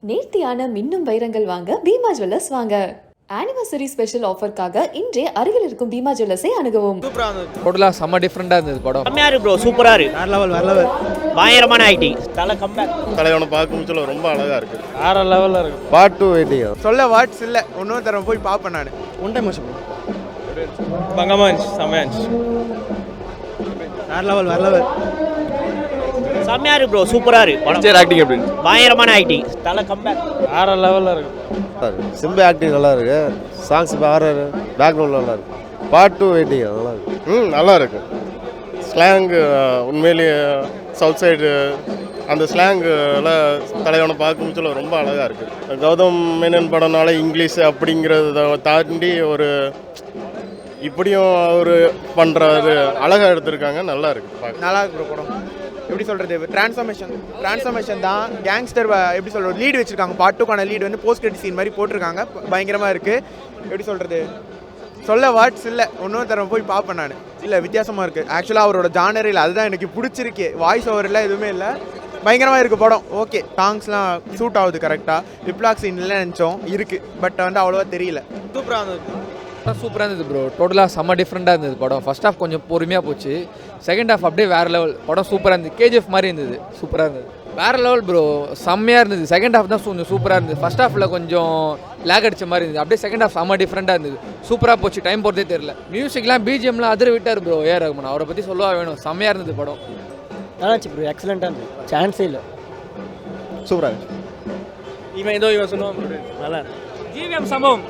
நேர்த்தியான மின்னும் வைரங்கள் வாங்க பீமா ஜுவல்லர்ஸ் வாங்க. ஆனிவர்சரி ஸ்பெஷல் ஆஃபர்க்காக இன்றே அருகில் இருக்கும் பீமா ஜுவல்லர்ஸை அணுகவும். டோட்டலா செம்ம டிஃபரெண்டா இருந்தது படம். செம்மையா இருக்கு ப்ரோ, சூப்பரா இருக்கு. வேற லெவல் பயங்கரமான ஆக்டிங். தல கம்பேக். தலைவனை பார்க்கும்போது ரொம்ப அழகா இருக்கு. வேற லெவல்ல இருக்கு. Part 2 waiting. சொல்ல வாட்ஸ் இல்ல, இன்னொரு தடவை போய் பாப்பேன் நான். ஒன் டைம் வாட்ச் பண்ணு. பங்கமா இருந்துச்சு, செம்மையா இருந்துச்சு. வேற லெவல் செம்மையா இருக்கு ப்ரோ, சூப்பரா இருக்கு. படம் ஆக்டிங் எப்படி இருந்துச்சு? பயங்கரமான ஆக்டிங். தல கம்பேக். வேற லெவல்ல இருக்கு. சிம்பு ஆக்டிங் நல்லா இருக்கு. சாங்ஸ் வேற பேக்ரவுண்ட் நல்லா இருக்கு. பார்ட் 2 வெயிட்டிங் நல்லா இருக்கு. நல்லா இருக்கு. ஸ்லாங் உண்மையிலேயே சவுத் சைடு அந்த ஸ்லாங்கில் தலைவனை பார்க்கும்போது ரொம்ப அழகாக இருக்குது. கௌதம் மேனன் படம்னால இங்கிலீஷ் அப்படிங்கிறத தாண்டி ஒரு இப்படியும் அவர் பண்ணுறது அழகாக எடுத்திருக்காங்க. நல்லா இருக்குது. நல்லா இருக்கு ப்ரோ படம். எப்படி சொல்கிறது, ட்ரான்ஸ்ஃபர்மேஷன் தான். கேங்ஸ்டர் எப்படி சொல்கிறது, லீடு வச்சுருக்காங்க. பார்ட் 2க்கான லீடு வந்து போஸ்ட் கிரெடிட் சீன் மாதிரி போட்டிருக்காங்க. பயங்கரமாக இருக்குது. எப்படி சொல்கிறது, சொல்ல வாட்ஸ் இல்லை, இன்னொரு தடவை போய் பார்ப்பேன் நான். இல்லை வித்தியாசமாக இருக்குது. ஆக்சுவலாக அவரோட ஜானரில் அதுதான் எனக்கு பிடிச்சிருக்கு. வாய்ஸ் ஓவர் இல்லை, எதுவுமே இல்லை. பயங்கரமாக இருக்குது படம். ஓகே, சாங்ஸ்லாம் சூட் ஆகுது கரெக்டாக. லிப்லாக் சீன் இல்லை நினச்சோம், இருக்குது. பட் வந்து அவ்வளோவா தெரியல. சூப்பராக இருந்தது ப்ரோ. டோட்டலாக செம்ம டிஃப்ரெண்ட்டாக இருந்தது படம். ஃபர்ஸ்ட் ஹாஃப் கொஞ்சம் பொறுமையாக போச்சு. செகண்ட் ஹாஃப் அப்படியே வேறு லெவல். படம் சூப்பராக இருந்தது. கேஜிஎஃப் மாதிரி இருந்தது. சூப்பராக இருந்தது. வேறு லெவல் ப்ரோ, செம்மையாக இருந்தது. செகண்ட் ஹாஃப் தான் கொஞ்சம் சூப்பராக இருந்தது. ஃபர்ஸ்ட் ஹாஃபில் கொஞ்சம் லேக் அடிச்ச மாதிரி இருந்தது. அப்படியே செகண்ட் ஹாஃப் செம்ம டிஃப்ரெண்ட்டாக இருந்தது. சூப்பராக போச்சு. டைம் போகிறதே தெரியல. மியூசிக்லாம் பிஜிஎம்லாம் அதிர விட்டார் ப்ரோ ஏஆர் ரகுமான். அவரை பற்றி சொல்லவா வேணும். செம்மையாக இருந்தது படம். நல்லா இருந்துச்சு ப்ரோ, எக்ஸலண்ட்டாக இருந்தது. சான்ஸே இல்லை. சூப்பராக இருக்கு. இவன் சொல்லுவான். நல்லா ஜிவிஎம் சம்பவம்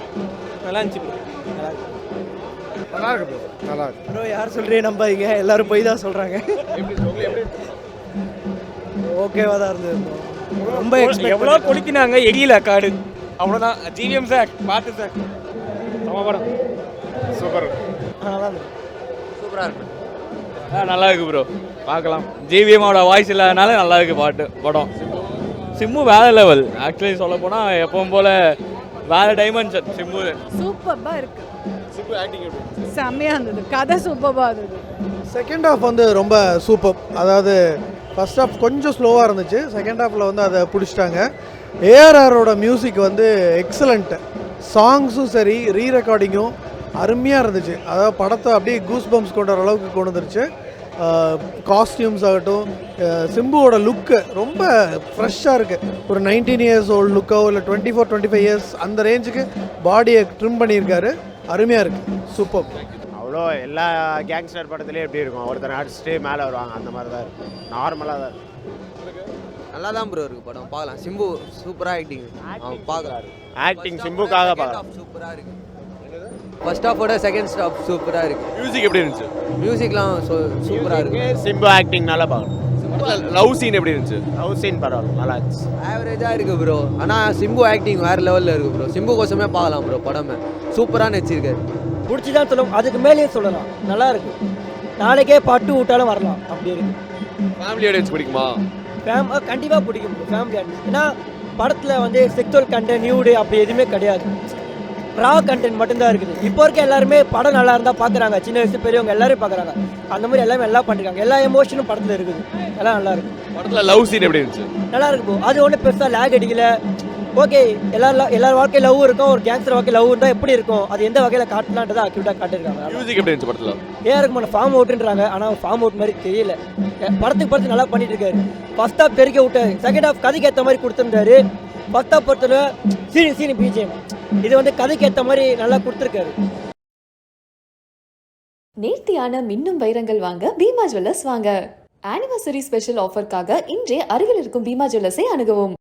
நல்லா இருந்துச்சு ப்ரோ. நல்லா இருக்கு ப்ரோ. நல்லா இருக்கு ப்ரோ. யார் சொல்கிறே நம்பாதீங்க, எல்லாரும் போய் தான் சொல்கிறாங்க. ஓகேவா தான் இருந்தது ப்ரோ. ரொம்ப எவ்வளோ கொளுத்தினாங்க, எரியல காடு. அவ்வளோதான். ஜிவிஎம் சார் பார்த்து சார் நம்ம படம் சூப்பர். நல்லா இருந்தது. சூப்பராக இருக்கு. நல்லா இருக்கு ப்ரோ, பார்க்கலாம். ஜிவிஎம்மோட வாய்ஸ் இல்லாதனால நல்லா இருக்கு பாட்டு படம். சிம்மு வேற லெவல். ஆக்சுவலி சொல்ல போனால் எப்பவும் போல வேற டைமென்ஷன் சிம்மு. சூப்பர்பா இருக்கு. சிம்மு ஆக்டிங் எப்படி? செம்மையா இருந்தது. கதை சூப்பர்பா இருந்தது. செகண்ட் ஹாஃப் வந்து ரொம்ப சூப்பர். அதாவது ஃபர்ஸ்ட் ஹாஃப் கொஞ்சம் ஸ்லோவாக இருந்துச்சு. செகண்ட் ஹாஃபில் வந்து அதை பிடிச்சிட்டாங்க. ஏஆர்ஆரோட மியூசிக் வந்து எக்ஸலண்ட்டு. சாங்ஸும் சரி, ரீ ரெக்கார்டிங்கும் அருமையாக இருந்துச்சு. அதாவது படத்தை அப்படியே கூஸ் பம்ப்ஸ் கொண்டு வர அளவுக்கு கொண்டு வந்துருச்சு. காஸ்டியூம்ஸ் ஆகட்டும், சிம்புவோட லுக்கு ரொம்ப ஃப்ரெஷ்ஷாக இருக்குது. ஒரு 19 இயர்ஸ் ஓல்டு லுக்கோ இல்லை 24-25 இயர்ஸ் அந்த ரேஞ்சுக்கு பாடியை ட்ரிம் பண்ணியிருக்காரு. அருமையாக இருக்குது. சூப்பர். அவ்வளோ எல்லா கேங்ஸ்டர் படத்துலேயும் எப்படி இருக்கும், ஒருத்தர் அடிச்சுட்டு மேலே வருவாங்க, அந்த மாதிரி தான் இருக்கும். நார்மலாக தான் இருக்கும். நல்லா தான் ப்ரோ இருக்குது படம். பார்க்கலாம். சிம்பு சூப்பராக ஆக்டிங் பார்க்கலாம். ஆக்டிங் சிம்புக்காக பார்க்கலாம். சூப்பராக இருக்குது. ஃபர்ஸ்ட் ஹாஃபோட செகண்ட் ஹாஃப் சூப்பராக இருக்குது. மியூசிக் எப்படி இருந்துச்சு? மியூசிக்லாம் சூப்பராக இருக்குது. சிம்பு ஆக்டிங் நல்லா பார்க்கலாம். லவ் சீன் எப்படி இருந்துச்சு? லவ் சீன் பரவாயில்ல, நல்லா இருந்துச்சு. ஆவரேஜாக இருக்குது ப்ரோ. ஆனால் சிம்பு ஆக்டிங் வேறு லெவலில் இருக்குது ப்ரோ. சிம்பு கோசமே பார்க்கலாம் ப்ரோ. படமே சூப்பராக நடிச்சிருக்காரு. பிடிச்சி தான் சொல்லும், அதுக்கு மேலேயும் சொல்லலாம். நல்லா இருக்கு. நாளைக்கே பாட்டு விட்டாலும் வரலாம். அப்படி இருக்கு. ஃபேமிலி ஆடியன்ஸ் பிடிக்குமா? கண்டிப்பாக பிடிக்கும் ப்ரோ. Family audience. ஏன்னா படத்தில் வந்து செக்சுவல் கண்டென்ட், நியூடு அப்படி எதுவுமே கிடையாது. ரா கண்டென்ட் மட்டும்தான் இருக்குது. இப்போ இருக்க எல்லாருமே படம் நல்லா இருந்தால் பார்க்குறாங்க. சின்ன வயசு பெரியவங்க எல்லாரும் பார்க்குறாங்க. அந்த மாதிரி எல்லாமே எல்லாம் பண்ணிருக்காங்க. எல்லா எமோஷனும் படத்தில் இருக்குது. எல்லாம் நல்லா இருக்கு. படத்தில் லவ் சீன் எப்படி இருந்துச்சு? நல்லா இருக்கு ப்ரோ. அது ஒன்றும் பெருசாக லேக் அடிக்கல. ஓகே, எல்லார் வாழ்க்கை லவ் இருக்கும். ஒரு கேங்ஸ்டர் வாழ்க்கை லவ் இருந்தால் எப்படி இருக்கும், அது எந்த வகையில் காட்டலான்றதை அக்யூட்டாக காட்டியிருக்காங்க. மியூசிக் எப்படி இருந்துச்சு படத்தில்? ஏஆருக்கு ஃபார்ம் அவுட்ன்றாங்க, ஆனால் ஃபார்ம் அவுட் மாதிரி தெரியல. படத்துக்கு நல்லா பண்ணிட்டு இருக்காரு. ஃபர்ஸ்ட் ஹாஃப் பெருக்க விட்டாரு. செகண்ட் ஹாஃப் கதைக்கு ஏற்ற மாதிரி கொடுத்துருந்தாரு. ஃபர்ஸ்ட் ஹாஃப் பொறுத்தவரை சீனி பிஜிஎம் இது வந்து கதைக்கு ஏற்ற மாதிரி நல்லா கொடுத்துருக்காரு. நேர்த்தியான மின்னும் வைரங்கள் வாங்க பீமா ஜுவல்லர்ஸ் வாங்க. ஆனிவர்சரி ஸ்பெஷல் ஆஃபர்க்காக இன்றே அருகில் இருக்கும் பீமா ஜுவல்லர்ஸை அணுகவும்.